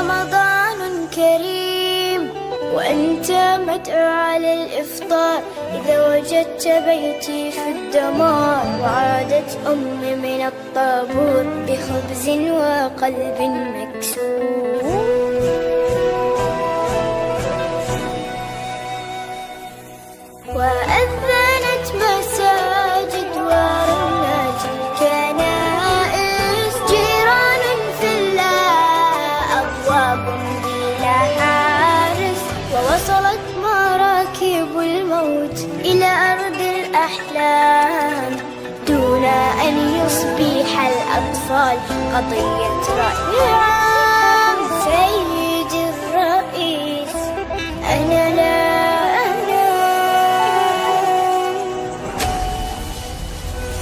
رمضان كريم وأنت مدعو على الإفطار. إذا وجدت بيتي في الدمار وعادت أمي من الطابور بخبز وقلب مكسور. وأذنت مساجد ورنت الكنائس، جيران في الله أبواب بلا حارس. ووصلت مراكب الموت إلى أرض الأحلام دون أن يصبح الأطفال قضية رأي عام. سيدي الرئيس أنا لا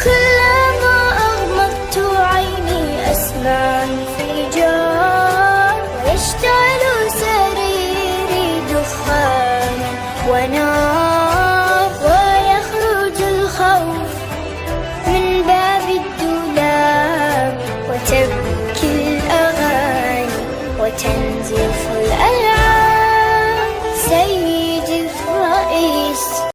كلما أغمضت عيني أسمع انفجار ويشتعل سريري دخانا ونار.